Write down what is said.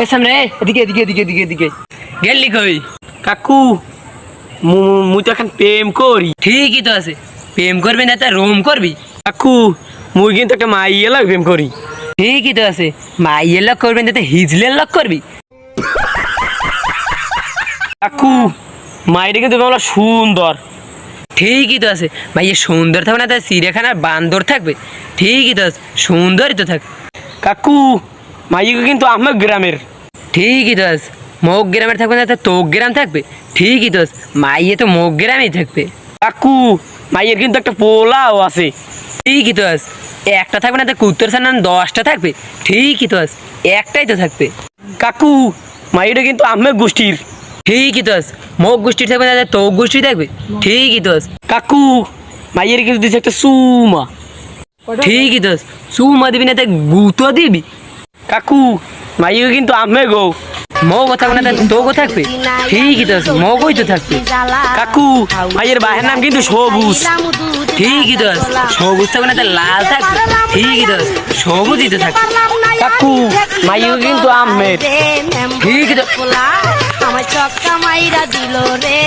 এ সামনে এদিকে এদিকে এদিকে এদিকে এদিকে গেলি কই? কাকু মুই তো এখন প্রেম করি। ঠিকই তো আছে, প্রেম করবি না তা রোম করবি? কাকু মুই কিন্তু একটা মাইয়ে লাগে প্রেম করি। ঠিকই তো আছে, মাইয়ের লক করবি না তা হিজলের লক করবি? কাকু মাইরে কিন্তু তোমরা সুন্দর। ঠিকই তো আছে, মাইয়ের সুন্দর থাকবে না তা চিড়িয়াখানার বান্দর থাকবে? ঠিকই তো আছে, সুন্দরই তো থাকবে। কাকু মাইয়ে কিন্তু আমার গ্রামের। ঠিকই তো আছে, মোক গ্রামের থাকবে না তা তোক গ্রাম থাকবে? ঠিকই তো আছে, মাইয়ে তো মোক গ্রামেই থাকবে। কাকু মাইয়ের কিন্তু একটা পোলাও আছে। ঠিকই তো আছে, একটা থাকবে না তা কুত্তর সামনে 10টা থাকবে? ঠিকই তো আছে, একটাই তো থাকবে। কাকু মাইয়েটা কিন্তু আমার গোষ্ঠীর। ঠিকই তো আছে, মোক গোষ্ঠীর থাকবে না তা তোক গোষ্ঠী থাকবে? ঠিকই তো আছে। কাকু মাইয়ের কিন্তু দিছে একটা সুমা। ঠিকই তো আছে, চুমা দিবি না তা গুতো দিবি? কাকু মাইয়ে কিন্তু আমি গো। মগও থাকবে না তা তোগও থাকবে? ঠিকই তো আছে, মগই তো থাকবে। কাকু মাইয়ের বাহের নাম কিন্তু সবুজ। ঠিকই তো আছে, সবুজ থাকবে না তা লাল থাকবে? ঠিকই তো আছে, সবুজই তো থাকবে। কাকু মাইয়ে কিন্তু আমের। ঠিকই তো। আমার চক্কা মাইরা দিল রে